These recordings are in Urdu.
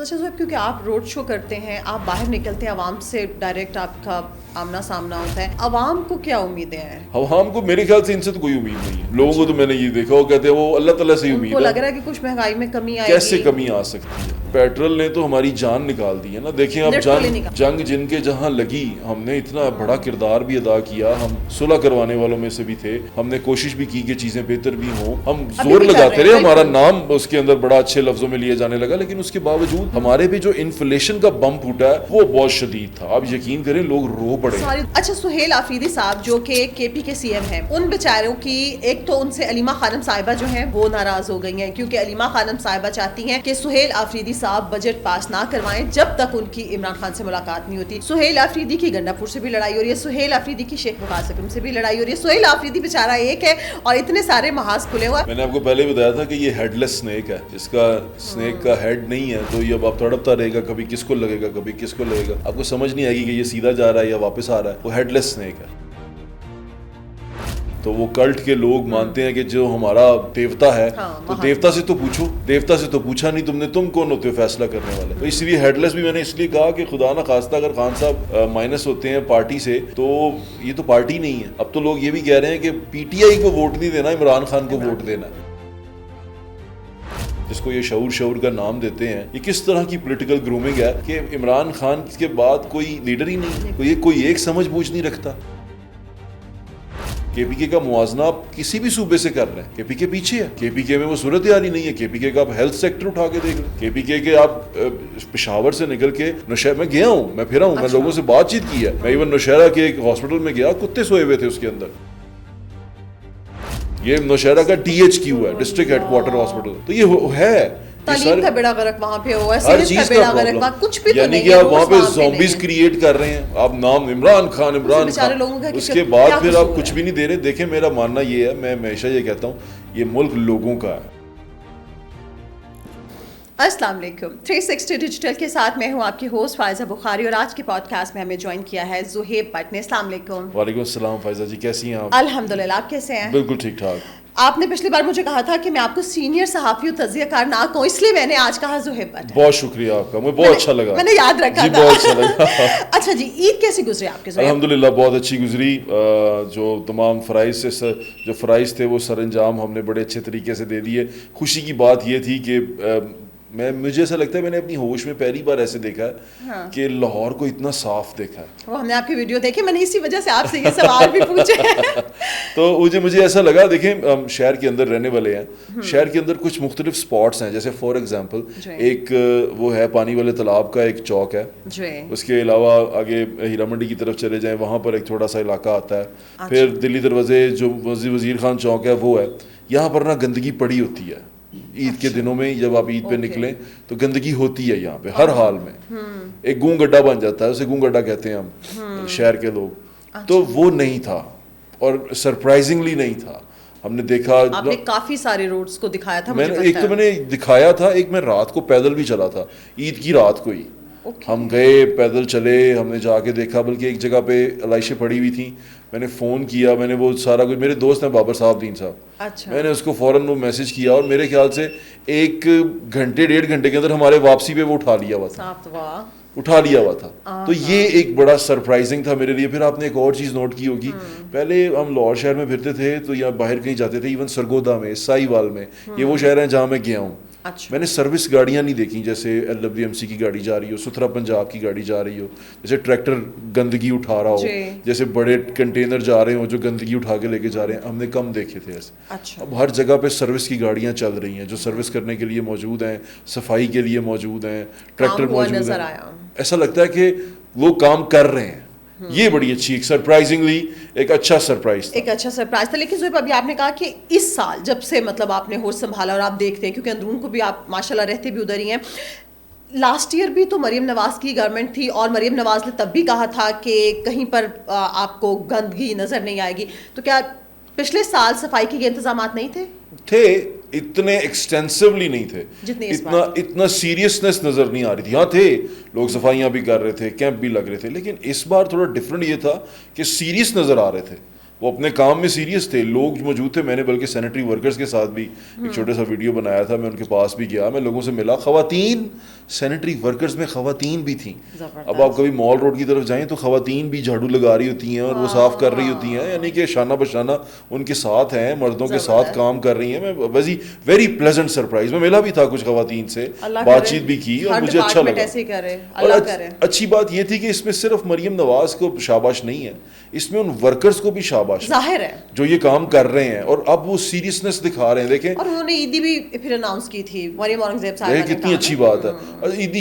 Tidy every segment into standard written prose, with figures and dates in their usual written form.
اچھا صاحب کیونکہ آپ روڈ شو کرتے ہیں, آپ باہر نکلتے ہیں, عوام سے ڈائریکٹ آپ کا آمنا سامنا ہوتا ہے, عوام کو کیا امیدیں ہیں؟ عوام کو میرے خیال سے ان سے تو کوئی امید نہیں ہے. لوگوں کو تو میں نے یہ دیکھا, وہ کہتے ہیں وہ اللہ تعالیٰ سے ہی امید ہے. ان کو لگ رہا ہے کہ کچھ مہنگائی میں کمی آئے گی. کیسے کمی آ سکتی ہے؟ پیٹرول نے تو ہماری جان نکال دی ہے نا. دیکھیں اب جنگ جن کے جہاں لگی, ہم نے اتنا بڑا کردار بھی ادا کیا, ہم صلح کروانے والوں میں سے بھی تھے, ہم نے کوشش بھی کی کہ چیزیں بہتر بھی ہوں, ہم زور لگاتے رہے, ہمارا نام اس کے اندر بڑا اچھے لفظوں میں لیا جانے لگا, لیکن اس کے باوجود ہمارے بھی جو انفلیشن کا بم پھوٹا ہے وہ بہت شدید تھا. آپ یقین کریں لوگ رو پڑے. اچھا سہیل آفریدی صاحب جو کہ کے پی کے سی ایم ہیں, ان بیچاروں کی ایک تو ان سے علیمہ خانم صاحبہ جو ہیں وہ ناراض ہو گئی ہیں, کیونکہ علیمہ خانم صاحبہ چاہتی ہیں کہ سہیل آفریدی صاحب بجٹ پاس نہ کروائیں جب تک ان کی عمران خان سے ملاقات نہیں ہوتی. سہیل آفریدی کی گنڈا پور سے بھی لڑائی ہو رہی ہے, سہیل آفریدی کی شیخ وقاص اکرم سے بھی لڑائی ہو رہی ہے. سہیل آفریدی بیچارہ ایک ہے اور اتنے سارے محاذ کھلے ہوا. میں نے آپ کو پہلے بتایا تھا کہ یہ ہیڈ لیس اسنیک ہے, جس کا اسنیک کا ہیڈ نہیں ہے, تو یہ اب آپ تڑپتا رہے گا, کبھی کس کو لگے گا کبھی کس کو لگے گا, آپ کو سمجھ نہیں آئے گی کہ یہ سیدھا جا رہا ہے یا واپس آ رہا ہے. وہ ہیڈ لیس اسنیک ہے. تو وہ کلٹ کے لوگ مانتے ہیں کہ جو ہمارا دیوتا ہے, تو دیوتا سے تو پوچھو, دیوتا سے تو پوچھا نہیں تم نے, تم کون ہوتے ہو فیصلہ کرنے والے. تو اس لیے ہیڈ لیس بھی میں نے اس لیے کہا کہ خدا نہ خواستہ اگر خان صاحب مائنس ہوتے ہیں پارٹی سے تو یہ تو پارٹی نہیں ہے. اب تو لوگ یہ بھی کہہ رہے ہیں کہ پی ٹی آئی کو ووٹ نہیں دینا, عمران خان کو ووٹ دینا. جس کو یہ شعور کا نام دیتے ہیں, یہ کس طرح کی پولیٹیکل گرومنگ ہے کہ عمران خان کے بعد کوئی لیڈر ہی نہیں, کوئی ایک سمجھ بوجھ نہیں رکھتا. کے پی کے کا موازنہ آپ کسی بھی صوبے سے کر رہے ہیں, کے پی کے پیچھے ہے. کے پی کے میں وہ صورتحال ہی نہیں ہے. کے پی کے کا آپ ہیلتھ سیکٹر اٹھا کے دیکھ لیں. کے پی کے آپ پشاور سے نکل کے نوشہرہ میں گیا ہوں, میں پھرا ہوں, میں لوگوں سے بات چیت کی ہے. میں ایون نوشہرہ کے ایک ہاسپٹل میں گیا, کتے سوئے ہوئے تھے اس کے اندر. یہ نوشہرہ کا ڈی ایچ کیو ہے, ڈسٹرکٹ ہیڈ کوارٹر ہاسپٹل. تو یہ ہے تعلیم کا بیڑا غرق وہاں پہ ہوا ہے, صحت کا بیڑا غرق وہاں کچھ بھی تو نہیں ہے. یعنی کہ آپ وہاں پہ زومبیز کریٹ کر رہے ہیں, آپ نام عمران خان, اس کے بعد پھر آپ کچھ بھی نہیں دے رہے. دیکھیں میرا ماننا یہ ہے, میں ہمیشہ یہ کہتا ہوں, یہ ملک لوگوں کا ہے. السلام علیکم. 360 ڈیجیٹل کے ساتھ میں ہوں آپ کی ہوسٹ فائزہ بخاری, اور آج کے پوڈ کاسٹ میں ہمیں جوائن کیا ہے زہیب بٹ نے. السلام علیکم. وعلیکم السلام فائزہ جی, کیسی ہیں آپ؟ الحمدللہ, آپ کیسے ہیں؟ بالکل ٹھیک ٹھاک. آپ نے پچھلی بار مجھے کہا تھا کہ میں آپ کو سینئر صحافی و تجزیہ کار نہ کہوں, اس لیے میں نے آج کہا زہیب بٹ. بہت شکریہ آپ کا, مجھے بہت اچھا لگا, میں نے یاد رکھا جی, بہت اچھا لگا. اچھا جی, عید کیسی گزری آپ کے ساتھ؟ الحمدللہ بہت اچھی گزری. جو تمام فرائض سے جو فرائض تھے وہ سر انجام ہم نے بڑے اچھے طریقے سے دے دیے. خوشی کی بات یہ تھی کہ مجھے ایسا لگتا ہے میں نے اپنی ہوش میں پہلی بار ایسے دیکھا ہے کہ لاہور کو اتنا صاف دیکھا ہے. وہ ہم نے آپ کی ویڈیو دیکھی, میں نے اسی وجہ سے آپ سے یہ سوال بھی پوچھے. تو مجھے ایسا لگا, دیکھیں ہم شہر کے اندر رہنے والے ہیں, شہر کے اندر کچھ مختلف سپاٹس ہیں, جیسے فار ایگزامپل ایک وہ ہے پانی والے تالاب کا ایک چوک ہے, اس کے علاوہ آگے ہیرا منڈی کی طرف چلے جائیں وہاں پر ایک تھوڑا سا علاقہ آتا ہے, پھر دلی دروازے جو وزیر خان چوک ہے وہ ہے. یہاں پر نا گندگی پڑی ہوتی ہے عید کے دنوں میں, جب آپ عید پہ نکلیں تو گندگی ہوتی ہے یہاں پہ ہر حال میں. ایک گوں گڈھا بن جاتا ہے, اسے گوں گڈھا کہتے ہیں ہم شہر کے لوگ. تو وہ نہیں تھا, اور سرپرائزنگلی نہیں تھا. ہم نے دیکھا, آپ نے کافی سارے روڈز کو دکھایا تھا. ایک تو میں نے دکھایا تھا, ایک میں رات کو پیدل بھی چلا تھا, عید کی رات کو ہی ہم گئے پیدل چلے, ہم نے جا کے دیکھا. بلکہ ایک جگہ پہ علائشیں پڑی ہوئی تھیں, میں نے فون کیا, میں نے وہ سارا کچھ, میرے دوست ہیں بابر صاحب دین صاحب, میں نے اس کو فوراً وہ میسج کیا, اور میرے خیال سے 1 گھنٹے 1.5 گھنٹے کے اندر ہمارے واپسی پہ وہ اٹھا لیا ہوا تھا. تو یہ ایک بڑا سرپرائزنگ تھا میرے لیے. پھر آپ نے ایک اور چیز نوٹ کی ہوگی, پہلے ہم لاہور شہر میں پھرتے تھے تو یا باہر کہیں جاتے تھے, ایون سرگودا میں, سائی وال میں, یہ وہ شہر ہیں جہاں میں گیا ہوں. میں نے سروس گاڑیاں نہیں دیکھیں, جیسے LWMC کی گاڑی جا رہی ہو, ستھرا پنجاب کی گاڑی جا رہی ہو, جیسے ٹریکٹر گندگی اٹھا رہا ہو, جیسے بڑے کنٹینر جا رہے ہوں جو گندگی اٹھا کے لے کے جا رہے ہیں, ہم نے کم دیکھے تھے ایسے. اب ہر جگہ پہ سروس کی گاڑیاں چل رہی ہیں, جو سروس کرنے کے لیے موجود ہیں, صفائی کے لیے موجود ہیں, ٹریکٹر موجود ہیں. ایسا لگتا ہے کہ وہ کام کر رہے ہیں. یہ بڑی اچھی ایک سرپرائزنگلی ایک اچھا سرپرائز تھا. لیکن زہیب ابھی آپ نے کہا کہ اس سال جب سے مطلب آپ نے ہوش سنبھالا, اور آپ دیکھتے ہیں کیونکہ اندرون کو بھی آپ ماشاءاللہ رہتے بھی ادھر ہی ہیں, لاسٹ ایئر بھی تو مریم نواز کی گورنمنٹ تھی, اور مریم نواز نے تب بھی کہا تھا کہ کہیں پر آپ کو گندگی نظر نہیں آئے گی. تو کیا پچھلے سال صفائی کے انتظامات نہیں تھے؟ اتنے ایکسٹینسولی نہیں تھے, اتنا سیریسنس نظر نہیں آ رہی تھی. ہاں تھے لوگ, صفائیاں بھی کر رہے تھے, کیمپ بھی لگ رہے تھے, لیکن اس بار تھوڑا ڈفرینٹ یہ تھا کہ سیریس نظر آ رہے تھے, وہ اپنے کام میں سیریس تھے, لوگ موجود تھے. میں نے بلکہ سینیٹری ورکرز کے ساتھ بھی ایک چھوٹا سا ویڈیو بنایا تھا, میں ان کے پاس بھی گیا, میں لوگوں سے ملا, خواتین سینیٹری ورکرز میں خواتین بھی تھیں. اب آپ کبھی مال روڈ کی طرف جائیں تو خواتین بھی جھاڑو لگا رہی ہوتی ہیں اور وہ صاف کر رہی ہوتی ہیں, یعنی کہ شانہ بشانہ ان کے ساتھ ہیں, مردوں کے ساتھ کام کر رہی ہیں. میں ویری پلیزنٹ سرپرائز, میں ملا بھی تھا کچھ خواتین سے, بات چیت بھی کی اور مجھے اچھا لگا. اور اچھی بات یہ تھی کہ اس میں صرف مریم نواز کو شاباش نہیں ہے, اس میں ان ورکرز کو بھی شاباش ظاہر ہے جو یہ کام کر رہے ہیں, اور اب وہ سیریسنس دکھا رہے ہیں. دیکھیں اور انہوں نے عیدی بھی پھر اناؤنس کی تھی, مریم اورنگزیب صاحبہ نے, کتنی اچھی بات ہے. عیدی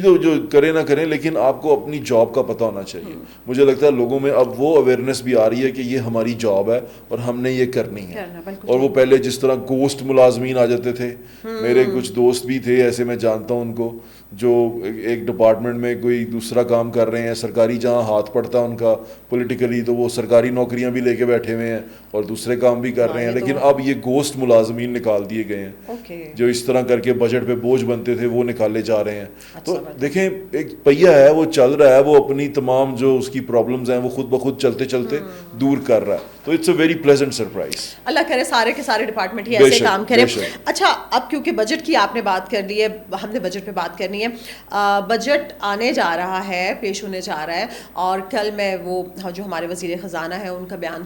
تو جو کرے نہ کریں, لیکن آپ کو اپنی جاب کا پتہ ہونا چاہیے. مجھے لگتا ہے لوگوں میں اب وہ اویئرنیس بھی آ رہی ہے کہ یہ ہماری جاب ہے اور ہم نے یہ کرنی ہے. اور وہ پہلے جس طرح گوسٹ ملازمین آ جاتے تھے, میرے کچھ دوست بھی تھے ایسے, میں جانتا ہوں ان کو, جو ایک ڈپارٹمنٹ میں کوئی دوسرا کام کر رہے ہیں سرکاری, جہاں ہاتھ پڑتا ہے ان کا پولیٹیکلی, تو وہ سرکاری نوکریاں بھی لے کے بیٹھے ہوئے ہیں اور دوسرے کام بھی کر رہے ہیں. لیکن اب یہ گوسٹ ملازمین نکال دیے گئے ہیں, جو اس طرح کر کے بجٹ پہ بوجھ بنتے تھے وہ نکالے جا رہے ہیں. تو دیکھیں ایک پہیا ہے وہ چل رہا ہے, وہ اپنی تمام جو اس کی پرابلمز ہیں وہ خود بخود چلتے چلتے دور کر رہا ہے. تو it's a very pleasant surprise. اللہ کرے سارے کے سارے ڈپارٹمنٹ ہی ایسے کام کریں. اچھا, اب کیونکہ بجٹ کی آپ نے بات کر لی ہے, ہم نے بجٹ پہ بات کرنی ہے. بجٹ آنے جا رہا ہے, پیش ہونے جا رہا ہے, اور کل میں وہ جو ہمارے وزیر خزانہ ہیں ان کا بیان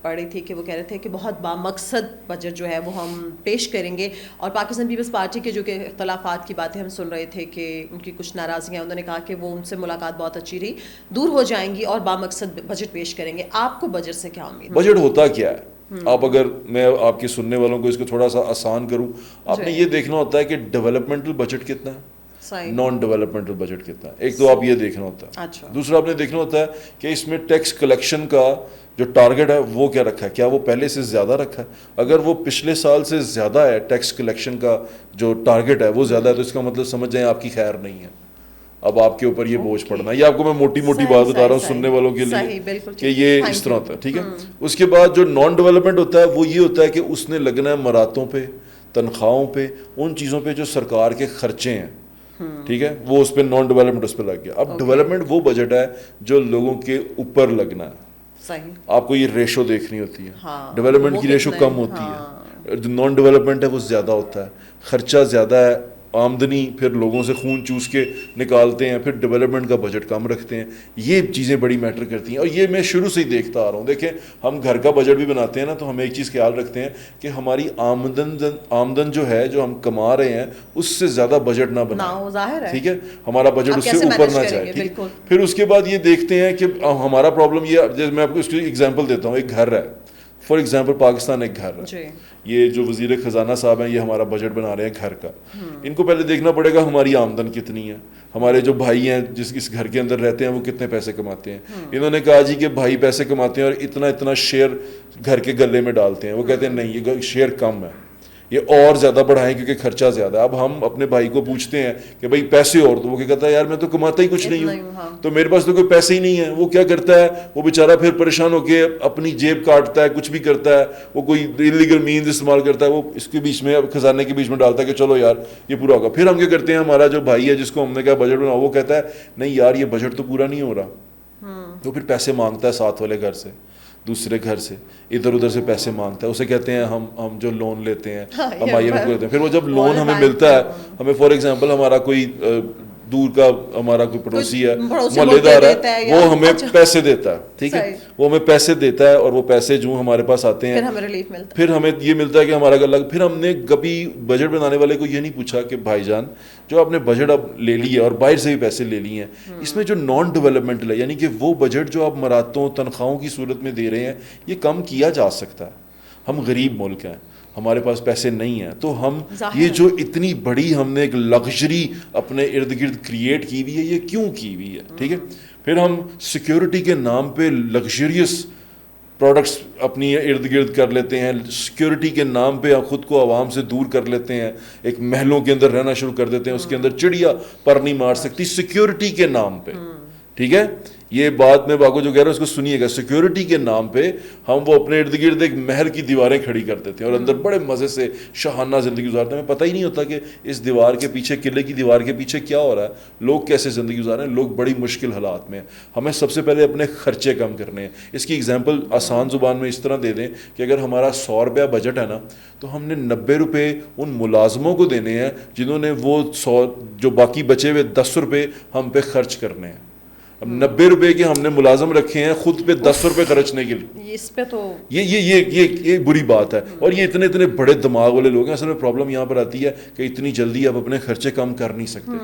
پڑھ رہی تھی کہ وہ کہہ رہے تھے کہ بہت بامقصد بجٹ جو ہے وہ ہم پیش کریں گے. اور پاکستان پیپلز پارٹی کے جو کہ اختلافات کی باتیں ہم سن رہے تھے کہ ان کی کچھ ناراضیاں, انہوں نے کہا کہ وہ ان سے ملاقات بہت اچھی رہی, دور ہو جائیں گی اور بامقصد بجٹ پیش کریں گے. آپ کو بجٹ سے کیا امید؟ بجٹ ہوتا کیا ہے؟ آپ اگر میں آپ کے سننے والوں کو اس کو تھوڑا سا آسان کروں, آپ نے یہ دیکھنا ہوتا ہے کہ ڈیولپمنٹل بجٹ کتنا ہے, نان ڈیولپمنٹل بجٹ کتنا ہے. ایک تو آپ یہ دیکھنا ہوتا ہے. دوسرا آپ نے دیکھنا ہوتا ہے کہ اس میں ٹیکس کلیکشن کا جو ٹارگٹ ہے وہ کیا رکھا ہے, کیا وہ پہلے سے زیادہ رکھا ہے. اگر وہ پچھلے سال سے زیادہ ہے, ٹیکس کلیکشن کا جو ٹارگٹ ہے وہ زیادہ ہے, تو اس کا مطلب سمجھ جائیں آپ کی خیر نہیں ہے. اب آپ کے اوپر یہ بوجھ پڑنا ہے. یہ آپ کو میں موٹی موٹی بات بتا رہا ہوں سننے والوں کے لیے کہ یہ اس طرح ہوتا ہے. ٹھیک ہے. اس کے بعد جو نان ڈیولپمنٹ ہوتا ہے وہ یہ ہوتا ہے کہ اس نے لگنا ہے مراتوں پہ, تنخواہوں پہ, ان چیزوں پہ جو سرکار کے خرچے ہیں. ٹھیک ہے, وہ اس پہ نان ڈیولپمنٹ اس پہ لگ گیا. اب ڈیولپمنٹ وہ بجٹ ہے جو لوگوں کے اوپر لگنا ہے. آپ کو یہ ریشو دیکھنی ہوتی ہے. ڈیولپمنٹ کی ریشو کم ہوتی ہے, جو نان ڈیولپمنٹ ہے وہ زیادہ ہوتا ہے, خرچہ زیادہ ہے, آمدنی پھر لوگوں سے خون چوس کے نکالتے ہیں, پھر ڈیولپمنٹ کا بجٹ کم رکھتے ہیں. یہ چیزیں بڑی میٹر کرتی ہیں, اور یہ میں شروع سے ہی دیکھتا آ رہا ہوں. دیکھیں ہم گھر کا بجٹ بھی بناتے ہیں نا, تو ہم ایک چیز خیال رکھتے ہیں کہ ہماری آمدن جو ہے جو ہم کما رہے ہیں اس سے زیادہ بجٹ نہ بنائیں. ٹھیک ہے, ہمارا بجٹ اس سے اوپر نہ جائے. ٹھیک. پھر اس کے بعد یہ دیکھتے ہیں کہ ہمارا پرابلم یہ, جیسے میں آپ کو اس کی ایگزامپل دیتا ہوں. ایک گھر ہے, فار ایگزامپل پاکستان ایک گھر ہے. یہ جو وزیر خزانہ صاحب ہیں یہ ہمارا بجٹ بنا رہے ہیں گھر کا. ان کو پہلے دیکھنا پڑے گا ہماری آمدن کتنی ہے, ہمارے جو بھائی ہیں جس اس گھر کے اندر رہتے ہیں وہ کتنے پیسے کماتے ہیں. انہوں نے کہا جی کہ بھائی پیسے کماتے ہیں اور اتنا اتنا شیئر گھر کے گلے میں ڈالتے ہیں. وہ کہتے ہیں نہیں, یہ شیئر کم ہے, یہ اور زیادہ بڑھائیں کیونکہ خرچہ زیادہ ہے. اب ہم اپنے بھائی کو پوچھتے ہیں کہ بھائی پیسے اور, تو وہ کیا کہتا ہے یار میں تو کماتا ہی کچھ نہیں ہوں, تو میرے پاس تو کوئی پیسے ہی نہیں ہے. وہ کیا کرتا ہے, وہ بیچارہ پھر پریشان ہو کے اپنی جیب کاٹتا ہے, کچھ بھی کرتا ہے, وہ کوئی انلیگل مینز استعمال کرتا ہے, وہ اس کے بیچ میں خزانے کے بیچ میں ڈالتا ہے کہ چلو یار یہ پورا ہوگا. پھر ہم کیا کرتے ہیں, ہمارا جو بھائی ہے جس کو ہم نے کہا بجٹ بناؤ, وہ کہتا ہے نہیں یار یہ بجٹ تو پورا نہیں ہو رہا. تو پھر پیسے مانگتا ہے ساتھ والے گھر سے, دوسرے گھر سے, ادھر ادھر سے پیسے مانگتا ہے. اسے کہتے ہیں ہم جو لون لیتے ہیں ہم آئی ایم ایف کو لیتے ہیں. پھر وہ جب لون ہمیں ملتا ہے, ہمیں فار ایگزامپل ہمارا کوئی دور کا ہمارا کوئی پڑوسی ہے, محلے دار ہے, وہ ہمیں پیسے دیتا ہے. ٹھیک ہے, وہ ہمیں پیسے دیتا ہے, اور وہ پیسے جو ہمارے پاس آتے ہیں پھر ہمیں یہ ملتا ہے کہ ہمارا الگ. پھر ہم نے کبھی بجٹ بنانے والے کو یہ نہیں پوچھا کہ بھائی جان جو آپ نے بجٹ اب لے لی ہے اور باہر سے بھی پیسے لے لیے ہیں, اس میں جو نان ڈیولپمنٹل ہے, یعنی کہ وہ بجٹ جو آپ مراتوں تنخواہوں کی صورت میں دے رہے ہیں, یہ کم کیا جا سکتا ہے. ہم غریب ملک ہیں, ہمارے پاس پیسے نہیں ہیں, تو ہم یہ جو اتنی بڑی ہم نے ایک لگژری اپنے ارد گرد کریٹ کی ہوئی ہے, یہ کیوں کی ہوئی ہے. ٹھیک ہے. پھر ہم سیکیورٹی کے نام پہ لگژریس پروڈکٹس اپنی ارد گرد کر لیتے ہیں, سیکیورٹی کے نام پہ خود کو عوام سے دور کر لیتے ہیں, ایک محلوں کے اندر رہنا شروع کر دیتے ہیں, اس کے اندر چڑیا پر نہیں مار سکتی سیکیورٹی کے نام پہ. ٹھیک ہے, یہ بات میں باقو جو کہہ رہا ہوں اس کو سنیے گا. سیکیورٹی کے نام پہ ہم وہ اپنے ارد گرد ایک محل کی دیواریں کھڑی کر دیتے ہیں اور اندر بڑے مزے سے شاہانہ زندگی گزارتے ہیں. ہمیں پتہ ہی نہیں ہوتا کہ اس دیوار کے پیچھے, قلعے کی دیوار کے پیچھے کیا ہو رہا ہے, لوگ کیسے زندگی گزار رہے ہیں. لوگ بڑی مشکل حالات میں ہیں. ہمیں سب سے پہلے اپنے خرچے کم کرنے ہیں. اس کی ایگزامپل آسان زبان میں اس طرح دے دیں کہ اگر ہمارا 100 روپیہ بجٹ ہے نا, تو ہم نے 90 روپے ان ملازموں کو دینے ہیں جنہوں نے وہ 100 جو باقی بچے ہوئے 10 روپے ہم پہ خرچ کرنے ہیں. اب 90 روپے کے ہم نے ملازم رکھے ہیں خود پہ 10 روپے خرچنے کے لیے. اس پہ تو یہ بری بات ہے. اور یہ اتنے بڑے دماغ والے لوگ ہیں. اصل میں پرابلم یہاں پر آتی ہے کہ اتنی جلدی آپ اپنے خرچے کم کر نہیں سکتے.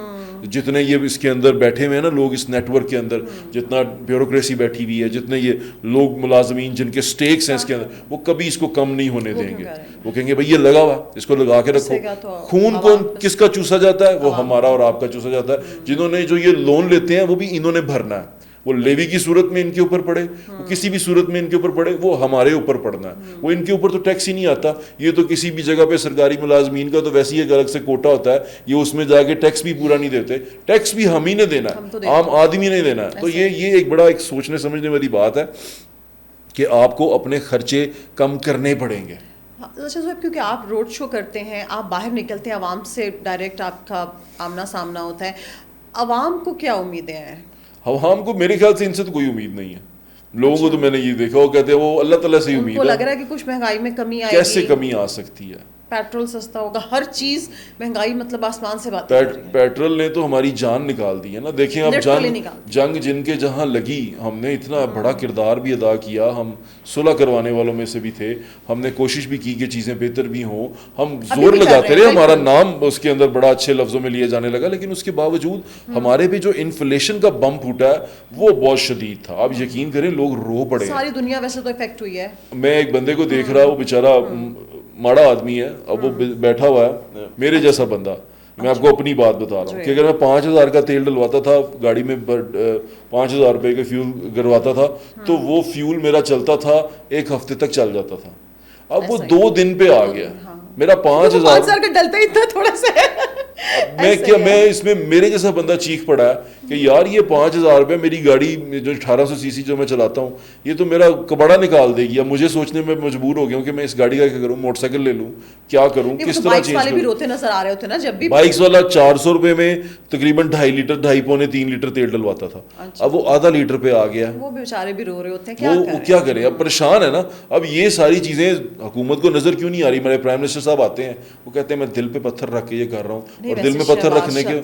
جتنے یہ اس کے اندر بیٹھے ہوئے ہیں نا لوگ, اس نیٹ ورک کے اندر جتنا بیوروکریسی بیٹھی ہوئی ہے, جتنے یہ لوگ ملازمین جن کے سٹیکس ہیں اس کے اندر, وہ کبھی اس کو کم نہیں ہونے دیں گے. وہ کہیں گے بھائی یہ لگا ہوا, اس کو لگا کے رکھو. خون کون کس کا چوسا جاتا ہے؟ وہ ہمارا اور آپ کا چوسا جاتا ہے. جنہوں نے جو یہ لون لیتے ہیں وہ بھی انہوں نے بھرنا ہے. وہ لیوی کی صورت میں ان کے اوپر پڑے, وہ کسی بھی صورت میں ان کے اوپر پڑے, وہ ہمارے اوپر پڑنا ہے. وہ ان کے اوپر تو ٹیکس ہی نہیں آتا. یہ تو کسی بھی جگہ پہ سرکاری ملازمین کا تو ویسے ہی ایک الگ سے کوٹا ہوتا ہے, یہ اس میں جا کے ٹیکس بھی پورا نہیں دیتے. ٹیکس بھی ہم ہی نے دینا ہے, عام آدمی نے دینا ہے. تو یہ ایک بڑا ایک سوچنے سمجھنے والی بات ہے کہ آپ کو اپنے خرچے کم کرنے پڑیں گے. اچھا صاحب, کیونکہ آپ روڈ شو کرتے ہیں, آپ باہر نکلتے ہیں, عوام سے ڈائریکٹ آپ کا آمنا سامنا ہوتا ہے, عوام کو کیا امیدیں ہیں؟ عوام کو میرے خیال سے ان سے تو کوئی امید نہیں ہے. لوگوں کو تو میں نے یہ دیکھا, وہ کہتے ہیں وہ اللہ تعالیٰ سے ہی امید ہے. ان کو لگ رہا ہے کہ کچھ مہنگائی میں کمی آئے گی. کیسے کمی آ سکتی ہے؟ پیٹرول سستا ہوگا, ہر چیز مہنگائی مطلب آسمان سے بات. پیٹرول نے تو ہماری جان نکال دی ہے نا. دیکھیں اب جنگ جن کے جہاں لگی, ہم نے اتنا بڑا کردار بھی ادا کیا. ہم صلح کروانے والوں میں سے بھی تھے. ہم نے کوشش بھی کی کہ چیزیں بہتر بھی ہوں. ہم زور لگاتے رہے, ہمارا نام اس کے اندر بڑا اچھے لفظوں میں لیا جانے لگا, لیکن اس کے باوجود ہمارے پہ جو انفلیشن کا بم پھوٹا ہے وہ بہت شدید تھا. آپ یقین کریں لوگ رو پڑے. ساری دنیا ویسے تو افیکٹ ہوئی ہے. میں ایک بندے کو دیکھ رہا, وہ بیچارہ ماڑا آدمی ہے, اب وہ بیٹھا ہوا ہے, میرے جیسا بندہ. میں آپ کو اپنی بات بتا رہا ہوں کہ اگر میں 5,000 کا تیل ڈلواتا تھا گاڑی میں, 5,000 روپے کا فیول گرواتا تھا, تو وہ فیول میرا چلتا تھا 1 ہفتے تک چل جاتا تھا. اب وہ 2 دن پہ آ گیا. میرا 5,000 کا ڈلتا ہی تھوڑا سا. میں اس میں میرے جیسا بندہ چیخ پڑا ہے کہ یار یہ 5,000 روپے میری گاڑی جو 1800 سی سی جو میں چلاتا ہوں, یہ تو میرا کبڑا نکال دے گی. اب مجھے سوچنے میں مجبور ہو گیا ہوں کہ میں اس گاڑی کا کیا کروں, موٹر سائیکل لے لوں, کیا کروں, کس طرح چینج کروں. بھی روتے نظر آ رہے ہوتے نا جب بھی. بائکس والا 400 روپے میں تقریباً 2.5 لیٹر 2.5-3 لیٹر تیل ڈلواتا تھا. اب وہ آدھا لیٹر پہ آ گیا. وہ بیچارے بھی رو رہے ہوتے ہیں, وہ کیا کرے, اب پریشان ہے نا. اب یہ ساری چیزیں حکومت کو نظر کیوں نہیں آ رہی؟ میرے پرائم منسٹر صاحب آتے ہیں, وہ کہتے ہیں میں دل پہ پتھر رکھ کے یہ کر رہا ہوں, اور دل میں پتھر رکھنے کے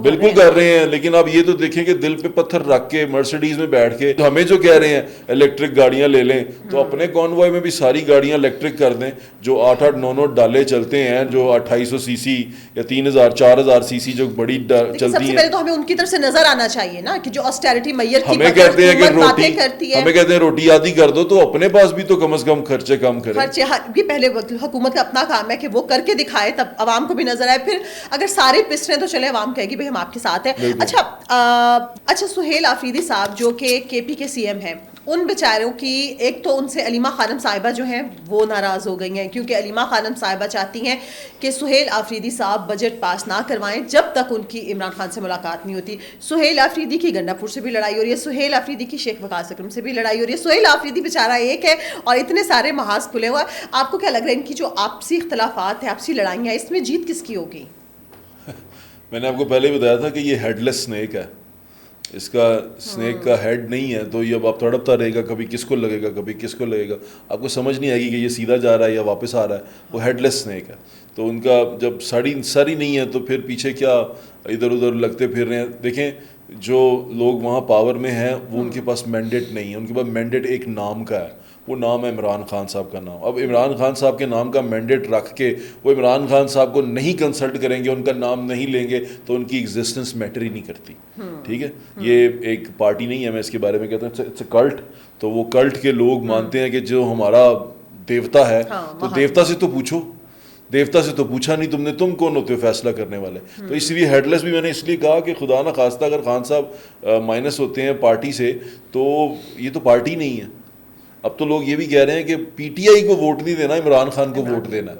بالکل کر رہے ہیں. لیکن آپ یہ تو دیکھیں کہ دل پہ پتھر رکھ کے مرسیڈیز میں بیٹھ کے ہمیں جو کہہ رہے ہیں الیکٹرک گاڑیاں لے لیں, تو اپنے کانوائے میں بھی ساری گاڑیاں الیکٹرک کر دیں جو 8-8-9 ڈالے چلتے ہیں, جو 2800 سی سی یا 3,000-4,000 سی سی جو بڑی چلتی ہیں. سب سے پہلے تو ہمیں ان کی طرف سے نظر آنا چاہیے نا کہ جو آسٹیرٹی میئر کی ہمیں کہتے ہیں کہ ہمیں کہتے ہیں روٹی آدھی کر دو, تو اپنے پاس بھی تو کم از کم خرچے کم کریں. یہ پہلے حکومت کا اپنا کام ہے کہ وہ کر کے دکھائے, تب عوام کو بھی نظر آئے. پھر اگر سارے پس رہے تو چلے, عوام کہے گی بھائی ہم آپ کے ساتھ ہیں. اچھا سہیل آفریدی صاحب جو کہ کے پی کے سی ایم ہیں, ان بیچاروں کی ایک تو ان سے علیمہ خانم صاحبہ جو ہیں وہ ناراض ہو گئی ہیں, کیونکہ علیمہ خانم صاحبہ چاہتی ہیں کہ سہیل آفریدی صاحب بجٹ پاس نہ کروائیں جب تک ان کی عمران خان سے ملاقات نہیں ہوتی. سہیل آفریدی کی گنڈا پور سے بھی لڑائی ہو رہی ہے, سہیل آفریدی کی شیخ وقاص اکرم سے بھی لڑائی ہو رہی ہے. سہیل آفریدی بیچارہ ایک ہے اور اتنے سارے محاذ کھلے ہوا ہے. آپ کو کیا لگ رہا ہے ان کی جو آپسی اختلافات ہیں, آپسی لڑائیاں, اس میں جیت کس کی ہوگی؟ میں نے آپ کو پہلے ہی بتایا تھا کہ یہ ہیڈ لیس اسنیک ہے, اس کا اسنیک کا ہیڈ نہیں ہے, تو یہ اب آپ تڑپتا رہے گا, کبھی کس کو لگے گا کبھی کس کو لگے گا. آپ کو سمجھ نہیں آئے گی کہ یہ سیدھا جا رہا ہے یا واپس آ رہا ہے. وہ ہیڈ لیس اسنیک ہے, تو ان کا جب سر ہی نہیں ہے تو پھر پیچھے کیا ادھر ادھر لگتے پھر رہے ہیں. دیکھیں جو لوگ وہاں پاور میں ہیں وہ ان کے پاس مینڈیٹ نہیں ہے, ان کے پاس مینڈیٹ ایک نام کا ہے, وہ نام ہے عمران خان صاحب کا نام. اب عمران خان صاحب کے نام کا مینڈیٹ رکھ کے وہ عمران خان صاحب کو نہیں کنسلٹ کریں گے, ان کا نام نہیں لیں گے, تو ان کی ایگزسٹنس میٹر ہی نہیں کرتی. ٹھیک ہے, یہ ایک پارٹی نہیں ہے, میں اس کے بارے میں کہتا ہوں اٹس اے کلٹ. تو وہ کلٹ کے لوگ مانتے ہیں کہ جو ہمارا دیوتا ہے تو دیوتا سے تو پوچھو, دیوتا سے تو پوچھا نہیں تم نے, تم کون ہوتے ہو فیصلہ کرنے والے. تو اس لیے ہیڈ لیس بھی میں نے اس لیے کہا کہ خدا نہ خواستہ اگر خان صاحب مائنس ہوتے ہیں پارٹی سے تو یہ تو پارٹی نہیں ہے. اب تو لوگ یہ بھی کہہ رہے ہیں کہ پی ٹی آئی کو ووٹ نہیں دینا, عمران خان کو ووٹ دینا.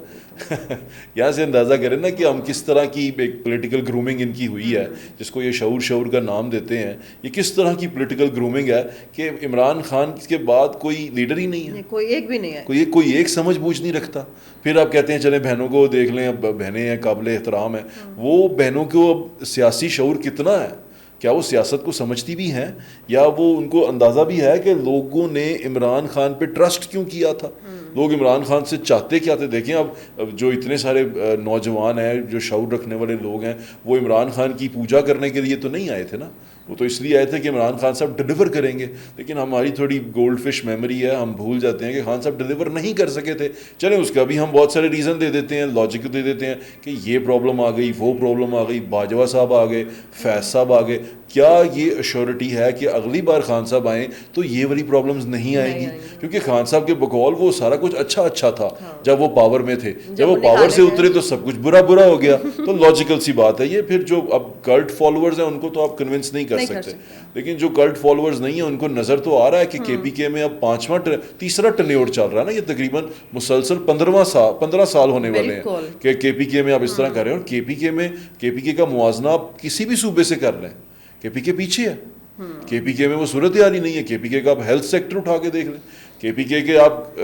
یہاں سے اندازہ کریں نا کہ ہم کس طرح کی ایک پولیٹیکل گرومنگ ان کی ہوئی ہے, جس کو یہ شعور کا نام دیتے ہیں. یہ کس طرح کی پولیٹیکل گرومنگ ہے کہ عمران خان کے بعد کوئی لیڈر ہی نہیں ہے, کوئی ایک بھی نہیں ہے, کوئی ایک سمجھ بوجھ نہیں رکھتا. پھر آپ کہتے ہیں چلیں بہنوں کو دیکھ لیں, اب بہنیں ہیں قابل احترام ہیں. وہ بہنوں کو اب سیاسی شعور کتنا ہے, کیا وہ سیاست کو سمجھتی بھی ہیں, یا وہ ان کو اندازہ بھی ہے کہ لوگوں نے عمران خان پہ ٹرسٹ کیوں کیا تھا, لوگ عمران خان سے چاہتے کیا تھے. دیکھیں اب جو اتنے سارے نوجوان ہیں جو شعور رکھنے والے لوگ ہیں, وہ عمران خان کی پوجا کرنے کے لیے تو نہیں آئے تھے نا, وہ تو اس لیے آئے تھے کہ عمران خان صاحب ڈیلیور کریں گے. لیکن ہماری تھوڑی گولڈ فش میموری ہے, ہم بھول جاتے ہیں کہ خان صاحب ڈیلیور نہیں کر سکے تھے. چلیں اس کا بھی ہم بہت سارے ریزن دے دیتے ہیں, لاجک دے دیتے ہیں کہ یہ پرابلم آ گئی, وہ پرابلم آ گئی, باجوہ صاحب آ گئے, فیض صاحب آ گئے. کیا یہ ایشورٹی ہے کہ اگلی بار خان صاحب آئیں تو یہ والی پرابلمز نہیں آئیں گی؟ کیونکہ خان صاحب کے بقول وہ سارا کچھ اچھا تھا جب وہ پاور میں تھے, جب وہ پاور سے اترے تو سب کچھ برا ہو گیا. تو لاجیکل سی بات ہے یہ. پھر جو اب کلٹ فالوورز ہیں ان کو تو آپ کنونس نہیں کر سکتے, لیکن جو کلٹ فالوورز نہیں ہیں ان کو نظر تو آ رہا ہے کہ کے پی کے میں اب تیسرا ٹرنیور چل رہا ہے نا, یہ تقریباً مسلسل 15 سال ہونے والے ہیں کہ کے پی کے میں آپ اس طرح کر رہے ہیں. اور کے پی کے کا موازنہ آپ کسی بھی صوبے سے کر لیں, کے پی کے پیچھے ہے. کے پی کے میں وہ صورتحال ہی نہیں ہے. کے پی کے کا آپ ہیلتھ سیکٹر اٹھا کے دیکھ لیں, کے پی کے آپ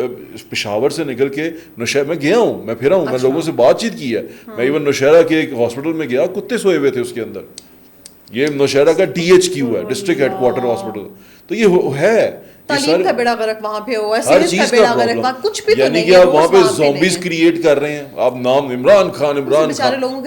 پشاور سے نکل کے نوشہرہ میں گیا ہوں, میں پھرا ہوں, میں لوگوں سے بات چیت کی ہے. میں ایون نوشہرہ کے ایک ہاسپٹل میں گیا, کتے سوئے ہوئے تھے اس کے اندر. یہ نوشہرہ کا ڈی ایچ کیو ہے, ڈسٹرکٹ ہیڈ کوارٹر ہاسپٹل. تو یہ ہے تعلیم کا بیڑا غرق وہاں پہ ہوا ہے, صحت کا بیڑا غرق وہاں کچھ بھی تو نہیں ہے. یعنی کہ آپ وہاں پہ زومبیز کریٹ کر رہے ہیں, آپ نام عمران خان,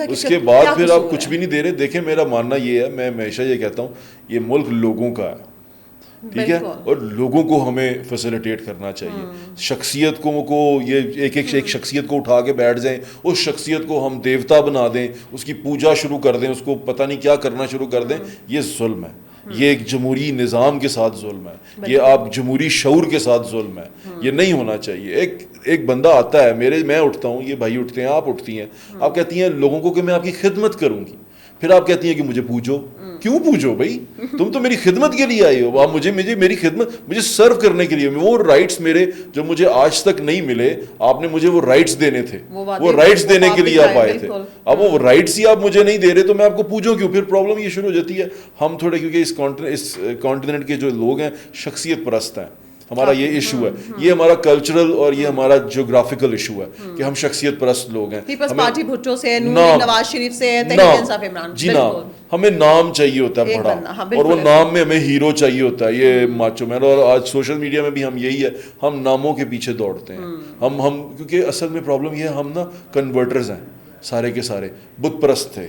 اس کے بعد پھر آپ کچھ بھی نہیں دے رہے. دیکھیں میرا ماننا یہ ہے, میں ہمیشہ یہ کہتا ہوں, یہ ملک لوگوں کا ہے, ٹھیک ہے, اور لوگوں کو ہمیں فیسیلیٹیٹ کرنا چاہیے. شخصیت کو یہ ایک شخصیت کو اٹھا کے بیٹھ جائیں, اس شخصیت کو ہم دیوتا بنا دیں, اس کی پوجا شروع کر دیں, اس کو پتہ نہیں کیا کرنا شروع کر دیں, یہ ظلم ہے. یہ ایک جمہوری نظام کے ساتھ ظلم ہے, یہ آپ جمہوری شعور کے ساتھ ظلم ہے. یہ نہیں ہونا چاہیے. ایک بندہ آتا ہے, میں اٹھتا ہوں, یہ بھائی اٹھتے ہیں, آپ اٹھتی ہیں, آپ کہتی ہیں لوگوں کو کہ میں آپ کی خدمت کروں گی. پھر آپ کہتی ہیں کہ مجھے پوجو. کیوں پوجو بھائی, تم تو میری خدمت کے لیے آئے ہو. آپ میری خدمت مجھے سرو کرنے کے لیے, وہ رائٹس میرے جو مجھے آج تک نہیں ملے, آپ نے مجھے وہ رائٹس دینے تھے, وہ رائٹس دینے کے لیے آپ آئے تھے. اب وہ رائٹس ہی آپ مجھے نہیں دے رہے تو میں آپ کو پوجوں کیوں؟ پھر پرابلم یہ شروع ہو جاتی ہے. ہم تھوڑے کیونکہ اس کانٹیننٹ کے جو لوگ ہیں شخصیت پرست ہیں, ہمارا یہ ایشو ہے, یہ ہمارا کلچرل اور یہ ہمارا جیوگرافیکل ایشو ہے کہ ہم شخصیت پرست لوگ ہیں. پیپلز پارٹی بھٹو سے, نواز شریف سے, تحریک انصاف عمران, جی نا, ہمیں نام چاہیے ہوتا ہے بڑا, اور وہ نام میں ہمیں ہیرو چاہیے ہوتا ہے. یہ ماچو مین, اور آج سوشل میڈیا میں بھی ہم یہی ہے, ہم ناموں کے پیچھے دوڑتے ہیں. ہم کیونکہ اصل میں پرابلم یہ ہے, ہم نا کنورٹرز ہیں سارے کے سارے, بت پرست تھے.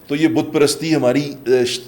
تو یہ بت پرستی ہماری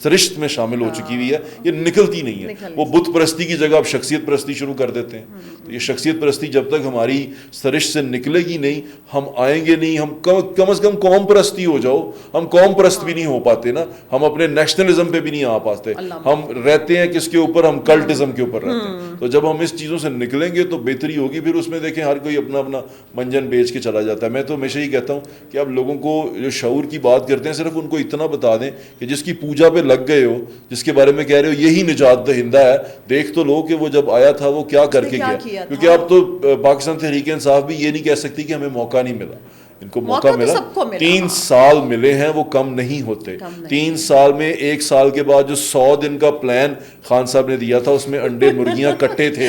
سرشت میں شامل ہو چکی ہوئی ہے, یہ نکلتی نہیں ہے. وہ بت پرستی کی جگہ آپ شخصیت پرستی شروع کر دیتے ہیں. تو یہ شخصیت پرستی جب تک ہماری سرشت سے نکلے گی نہیں, ہم آئیں گے نہیں. ہم کم از کم قوم پرستی ہو جاؤ, ہم قوم پرست بھی نہیں ہو پاتے نا, ہم اپنے نیشنلزم پہ بھی نہیں آ پاتے. ہم رہتے ہیں کس کے اوپر, ہم کلٹزم کے اوپر رہتے ہیں. تو جب ہم اس چیزوں سے نکلیں گے تو بہتری ہوگی. پھر اس میں دیکھیں ہر کوئی اپنا اپنا منجن بیچ کے چلا جاتا ہے. میں تو ہمیشہ یہ کہتا ہوں کہ آپ لوگوں کو جو شعور کی بات کرتے ہیں, صرف ان کو اتنا بتا دیں کہ جس کی پوجا پہ لگ گئے ہو, جس کے بارے میں کہہ رہے ہو یہی نجات دہندہ ہے, دیکھ تو لو کہ وہ جب آیا تھا وہ کیا کر کے گیا. کیونکہ اب تو پاکستان تحریک انصاف بھی یہ نہیں کہہ سکتی کہ ہمیں موقع نہیں ملا. ان کو موقع ملا, 3 سال ملے ہیں, وہ کم نہیں ہوتے. 3 سال میں 1 سال کے بعد جو 100 دن کا پلان خان صاحب نے دیا تھا, اس میں انڈے مرغیاں کٹے تھے.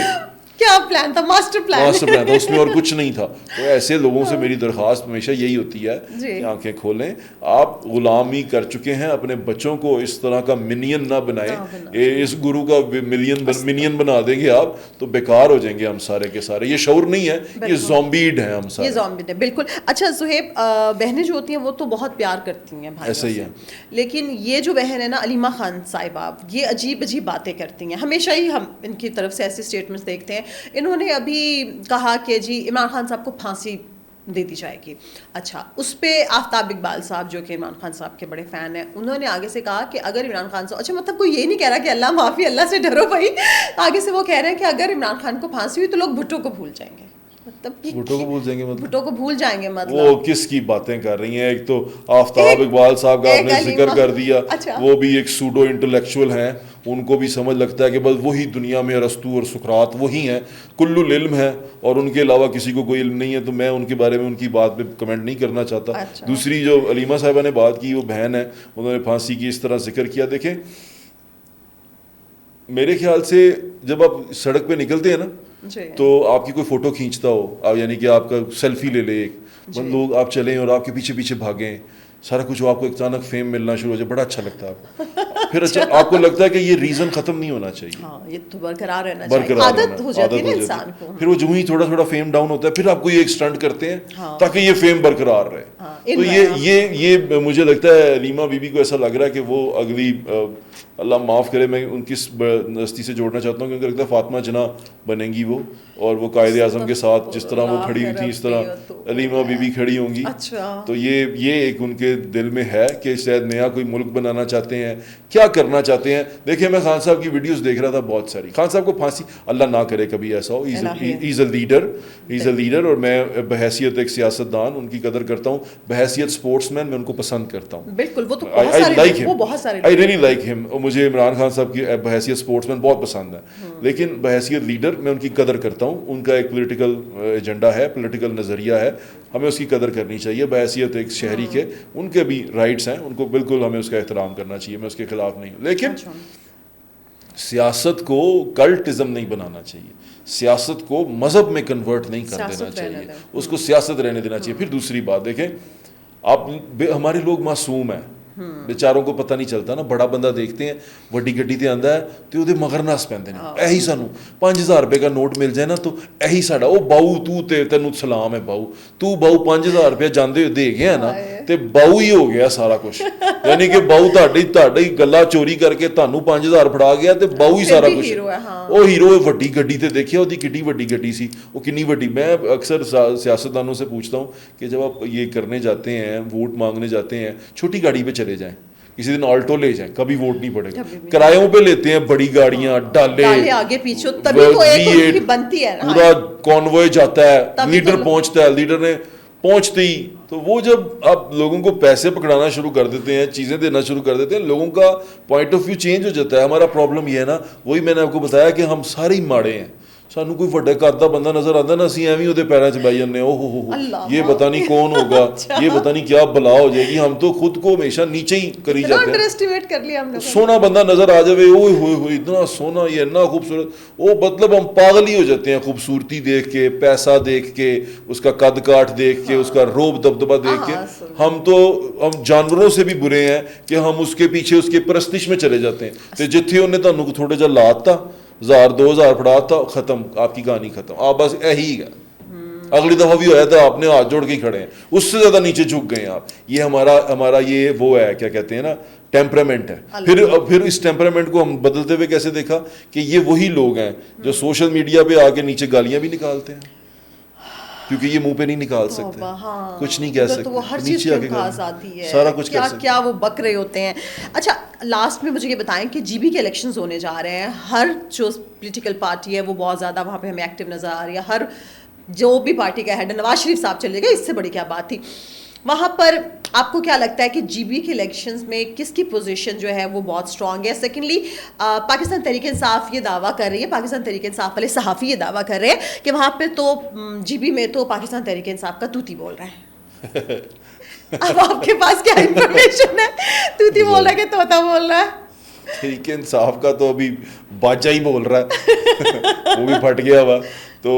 کیا پلان تھا؟ ماسٹر پلان تھا, اس میں اور کچھ نہیں تھا. تو ایسے لوگوں سے میری درخواست ہمیشہ یہی ہوتی ہے کہ آنکھیں کھولیں. آپ غلامی کر چکے ہیں, اپنے بچوں کو اس طرح کا منین نہ بنائیں. اس گرو کا منین بنا دیں گے آپ تو بیکار ہو جائیں گے ہم سارے کے سارے. یہ شعور نہیں ہے, یہ زومبیڈ ہیں ہم سارے. یہ زومبیڈ ہے بالکل. اچھا صہیب, بہنیں جو ہوتی ہیں وہ تو بہت پیار کرتی ہیں بھائیوں سے, لیکن یہ جو بہن ہے نا علیمہ خان صاحبہ, یہ عجیب باتیں کرتی ہیں. ہمیشہ ہی ہم ان کی طرف سے ایسے اسٹیٹمنٹس دیکھتے ہیں. انہوں نے ابھی کہا کہ جی عمران خان صاحب کو پھانسی دے دی جائے گی. اچھا, اس پہ آفتاب اقبال صاحب جو کہ عمران خان صاحب کے بڑے فین ہیں, انہوں نے آگے سے کہا کہ اگر عمران خان صاحب, اچھا مطلب کوئی یہ نہیں کہہ رہا کہ اللہ معافی, اللہ سے ڈرو بھائی, آگے سے وہ کہہ رہے ہیں کہ اگر عمران خان کو پھانسی ہوئی تو لوگ بھٹو کو بھول جائیں گے. مطلب بھٹو کو بھول جائیں گے، مطلب بھٹو کو بھول جائیں گے مطلب وہ کس کی باتیں کر رہی ہیں. ایک تو آفتاب اقبال صاحب کا آپ نے ذکر کر دیا، وہ بھی ایک سوڈو انٹلیکچوئل ہیں، ان کو بھی سمجھ لگتا ہے کہ بس وہی دنیا میں ارسطو اور سقراط وہی ہیں، کل العلم ہے اور ان کے علاوہ کسی کو کوئی علم نہیں ہے. تو میں ان کے بارے میں ان کی بات پہ کمنٹ نہیں کرنا چاہتا. دوسری جو علیمہ صاحبہ نے بات کی، وہ بہن ہے، انہوں نے پھانسی کی اس طرح ذکر کیا. دیکھیں میرے خیال سے جب آپ سڑک پہ نکلتے ہیں نا تو آپ کی کوئی فوٹو کھینچتا ہو، یعنی کہ آپ کا سیلفی لے لے ایک لوگ، آپ چلیں اور آپ کے پیچھے پیچھے بھاگیں، سارا کچھ آپ کو اچانک فیم ملنا شروع ہو جائے، بڑا اچھا لگتا ہے آپ کو. پھر اچھا آپ کو لگتا ہے کہ یہ ریزن ختم نہیں ہونا چاہیے، یہ تو برقرار رہنا چاہیے، عادت ہو جاتی ہے انسان کو. پھر وہ جو ہی تھوڑا تھوڑا فیم ڈاؤن ہوتا ہے پھر آپ کو یہ ایک اسٹنٹ کرتے ہیں تاکہ یہ فیم برقرار رہے. تو یہ مجھے لگتا ہے علیمہ بی بی کو ایسا لگ رہا ہے کہ وہ اگلی، اللہ معاف کرے میں ان کی ہستی سے جوڑنا چاہتا ہوں کیونکہ لگتا ہے فاطمہ جناح بنیں گی وہ، اور وہ قائد اعظم کے ساتھ جس طرح وہ کھڑی ہوئی تھی اس طرح علیمہ بی بی کھڑی ہوں گی. تو یہ ایک ان کے دل میں ہے کہ شاید نیا کوئی ملک بنانا چاہتے ہیں، کیا کرنا چاہتے ہیں. دیکھیں میں خان صاحب کی ویڈیوز دیکھ رہا تھا بہت ساری، خان صاحب کو پھانسی اللہ نہ کرے کبھی ایسا ہو، ایز اے لیڈر، اور میں بحیثیت ایک سیاست دان ان کی قدر کرتا ہوں، بحیثیت اسپورٹس مین میں ان کو پسند کرتا ہوں. بالکل، وہ تو آئی ریئلی لائک ہم. مجھے عمران خان صاحب کی بحیثیت اسپورٹس مین بہت پسند ہے، لیکن بحیثیت لیڈر میں ان کی قدر کرتا ہوں. ان کا ایک پولیٹیکل ایجنڈا ہے، پولیٹیکل نظریہ ہے، ہمیں اس کی قدر کرنی چاہیے. بحیثیت ایک شہری کے ان کے بھی رائٹس ہیں، ان کو بالکل ہمیں اس کا احترام کرنا چاہیے، میں اس کے خلاف نہیں ہوں. لیکن سیاست کو کلٹزم نہیں بنانا چاہیے، سیاست کو مذہب میں کنورٹ نہیں کر دینا چاہیے، اس کو سیاست رہنے دینا چاہیے. پھر دوسری بات دیکھیں، آپ ہمارے لوگ معصوم ہیں، بیچاروں کو پتہ نہیں چلتا نا. بڑا بندہ دیکھتے ہیں وڈی گڈی تے آندا ہے تے اودے مگر نس پیندے نے، ایہی سانو 5000 روپے کا نوٹ مل جائے نا تو ایہی ساڈا او باؤ تو تے تینوں سلام ہے باؤ، تو باؤ 5000 روپے جاندے دے گیا نا تے باؤ ہی ہو گیا سارا کچھ. یعنی کہ باؤ تہاڈی گلا چوری کر کے تانوں 5000 پھڑا گیا تے باؤ ہی سارا کچھ. او ہیرو وڈی گڈی تے دیکھیا اودی کڈی وڈی گڈی سی، او کنی وڈی. میں اکثر سیاستدانوں سے پوچھتا ہوں کہ جب آپ یہ کرنے جاتے ہیں، ووٹ مانگنے جاتے ہیں، چھوٹی گاڑی پہ چلے جائیں، کسی دن آلٹو لے جائیں، کبھی ووٹ نہیں پڑے گا. کرایوں پہ لیتے ہیں بڑی گاڑیاں، ڈالے آگے پیچھے، پورا کانوائے جاتا ہے، لیڈر پہنچتا ہے، لیڈر نے پہنچتے ہی تو وہ جب آپ لوگوں کو پیسے پکڑانا شروع کر دیتے ہیں، چیزیں دینا شروع کر دیتے ہیں، لوگوں کا پوائنٹ آف ویو چینج ہو جاتا ہے. ہمارا پرابلم یہ ہے نا، وہی میں نے آپ کو بتایا کہ ہم سارے ہی ماڑے ہیں. سانو کوئی وڈے قد دا بندہ نظر آتا نا، اسی ایویں وہ پیروں چ بہی جانے، او ہو یہ پتہ نہیں کون ہوگا، یہ پتہ نہیں کیا بلا ہو جائے گی. ہم تو خود کو ہمیشہ نیچے ہی کری جاتے ہیں. سونا بندہ نظر آ جائے، اوئے ہوئے ہوئے اتنا سونا، یہ اتنا خوبصورت، وہ مطلب ہم پاگل ہی ہو جاتے ہیں خوبصورتی دیکھ کے، پیسہ دیکھ کے، اس کا قد کاٹ دیکھ کے، اس کا روب دبدبہ دیکھ کے. ہم جانوروں سے بھی برے ہیں کہ ہم اس کے پیچھے اس کے پرستش میں چلے جاتے ہیں. تو جتھے انہیں تانوں تھوڑے جا لاتا 1000 2000 پڑا تھا، ختم، آپ کی کہانی ختم. آپ بس یہی ہے. اگلی دفعہ بھی ہوا تھا آپ نے ہاتھ جوڑ کے کھڑے ہیں، اس سے زیادہ نیچے جھک گئے ہیں آپ. یہ ہمارا یہ وہ ہے، کیا کہتے ہیں نا، ٹیمپرامنٹ ہے. پھر اس ٹیمپرامنٹ کو ہم بدلتے ہوئے کیسے دیکھا کہ یہ وہی لوگ ہیں جو سوشل میڈیا پہ آ کے نیچے گالیاں بھی نکالتے ہیں، کیونکہ یہ منہ پہ نہیں نکال سکتے، کچھ نہیں کہہ سکتے، وہ ہر چیز کے پاس آتی ہے، سارا کچھ کیا وہ بک رہے ہوتے ہیں. اچھا لاسٹ میں مجھے یہ بتائیں کہ جی بی کے الیکشنز ہونے جا رہے ہیں، ہر جو پولیٹیکل پارٹی ہے وہ بہت زیادہ وہاں پہ ہمیں ایکٹیو نظر آ رہی ہے. ہر جو بھی پارٹی کا ہیڈ ہے، نواز شریف صاحب چلے گئے، اس سے بڑی کیا بات تھی. وہاں پر آپ کو کیا لگتا ہے کہ جی بی کے الیکشنز میں کس کی پوزیشن جو ہے وہ بہت اسٹرانگ ہے؟ سیکنڈلی پاکستان تحریک انصاف یہ دعویٰ کر رہی ہے، پاکستان تحریک انصاف والے صحافی یہ دعویٰ کر رہے ہیں کہ وہاں پہ تو جی بی میں تو پاکستان تحریک انصاف کا توتی بول رہا ہے. اب آپ کے پاس کیا انفارمیشن ہے؟ توتی بول رہا ہے کہ طوطا بول رہا ہے؟ تحریک انصاف کا تو ابھی باجا ہی بول رہا ہے، وہ بھی پھٹ گیا ہوا. تو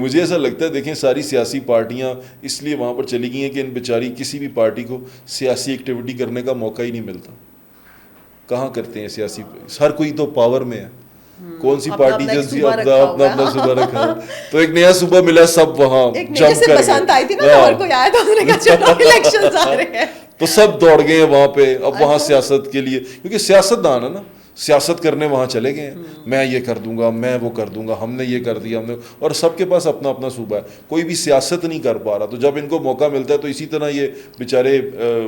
مجھے ایسا لگتا ہے، دیکھیں ساری سیاسی پارٹیاں اس لیے وہاں پر چلی گئی ہیں کہ ان بیچاری کسی بھی پارٹی کو سیاسی ایکٹیویٹی کرنے کا موقع ہی نہیں ملتا. کہاں کرتے ہیں سیاسی، ہر کوئی تو پاور میں ہے. کون سی پارٹی جلدی اپنا صوبہ رکھا ہے، تو ایک نیا صوبہ ملا، سب وہاں جمپ کر گئے، تو سب دوڑ گئے ہیں وہاں پہ. اب وہاں سیاست کے لیے، کیونکہ سیاست دان ہے نا، سیاست کرنے وہاں چلے گئے ہیں, میں یہ کر دوں گا, میں وہ کر دوں گا, ہم نے یہ کر دیا, ہم نے, اور سب کے پاس اپنا اپنا صوبہ ہے, کوئی بھی سیاست نہیں کر پا رہا. تو جب ان کو موقع ملتا ہے تو اسی طرح یہ بیچارے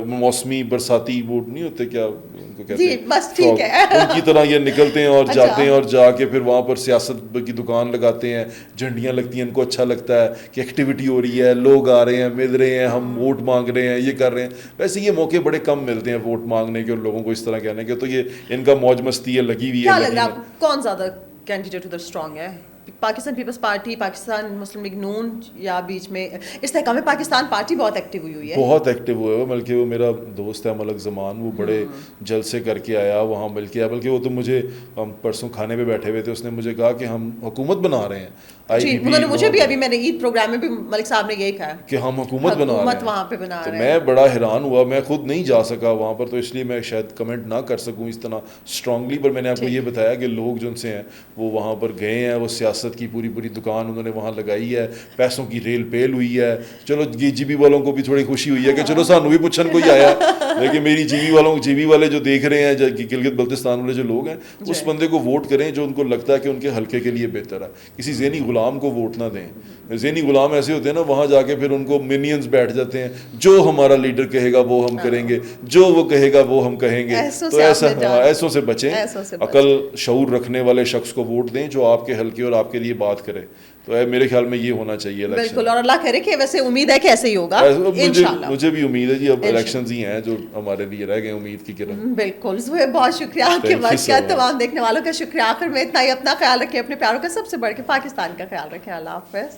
موسمی برساتی وہ نہیں ہوتے کیا ان کو کہتے ہیں, ان کی طرح یہ نکلتے ہیں اور جاتے ہیں, اور جا کے پھر وہاں پر سیاست کی دکان لگاتے ہیں, جھنڈیاں لگتی ہیں, ان کو اچھا لگتا ہے کہ ایکٹیویٹی ہو رہی ہے, لوگ آ رہے ہیں, مل رہے ہیں, ہم ووٹ مانگ رہے ہیں, یہ کر رہے ہیں. ویسے یہ موقع بڑے کم ملتے ہیں ووٹ مانگنے کے اور لوگوں کو اس طرح کہنے کے, تو یہ ان کا موج مستی ہے لگی ہوئی ہے. کیا لگ رہا ہے کون زیادہ کینڈیڈیٹ ادھر اسٹرانگ ہے, پاکستان پیپلز پارٹی, پاکستان مسلم لیگ نون, یا بیچ میں استحکام پاکستان پارٹی بہت ایکٹیو ہوئی ہے؟ بہت ایکٹیو ہوئے وہ, بلکہ وہ میرا دوست ہے ملک زمان, وہ بڑے جلسے کر کے آیا, وہاں مل کے آیا, بلکہ وہ تو مجھے, ہم پرسوں کھانے پہ بیٹھے ہوئے تھے, اس نے مجھے کہا کہ ہم حکومت بنا رہے ہیں. جی انہوں نے مجھے بھی, ابھی میں نے عید پروگرام میں بھی ملک صاحب نے یہی کہا کہ ہم حکومت بنا رہے ہیں وہاں پہ بنا رہے ہیں. تو میں بڑا حیران ہوا, میں خود نہیں جا سکا وہاں پر, تو اس لیے میں شاید کمنٹ نہ کر سکوں اس طرح اسٹرانگلی, پر میں نے آپ کو یہ بتایا کہ لوگ جو ان سے ہیں وہ وہاں پر گئے ہیں, وہ سیاست کی پوری پوری دکان انہوں نے وہاں لگائی ہے, پیسوں کی ریل پیل ہوئی ہے. چلو جی بی والوں کو بھی تھوڑی خوشی ہوئی ہے کہ چلو سانو بھی پوچھن کوئی آیا, لیکن میری جی بی والے جو دیکھ رہے ہیں, گلگت بلتستان والے جو لوگ ہیں, اس بندے کو ووٹ کریں جو ان کو لگتا ہے کہ ان کے حلقے کے لیے بہتر ہے. کسی ذہنی غلام کو ووٹ نہ دیں. ذہنی غلام ایسے ہوتے ہیں نا, وہاں جا کے پھر ان کو مینینز بیٹھ جاتے ہیں, جو ہمارا لیڈر کہے گا وہ ہم کریں گے, جو وہ کہے گا وہ ہم کہیں گے. تو ایسوں سے بچیں, عقل شعور رکھنے والے شخص کو ووٹ دیں جو آپ کے حلقے اور آپ کے لیے بات کرے. تو میرے خیال میں یہ ہونا چاہیے الیکشن. بالکل, اور اللہ کرے کہ ویسے امید ہے کہ ایسے ہی ہوگا انشاءاللہ. مجھے بھی امید ہے جی, اب الیکشنز ہی ہیں جو ہمارے لیے رہ گئے امید کی کرن. بالکل زہیر, بہت شکریہ آپ کے وقت کا, تمام دیکھنے والوں کا شکریہ. آخر میں اتنا ہی, اپنا خیال رکھیں, اپنے پیاروں کا سب سے بڑھ کے پاکستان کا خیال رکھیں. اللہ حافظ.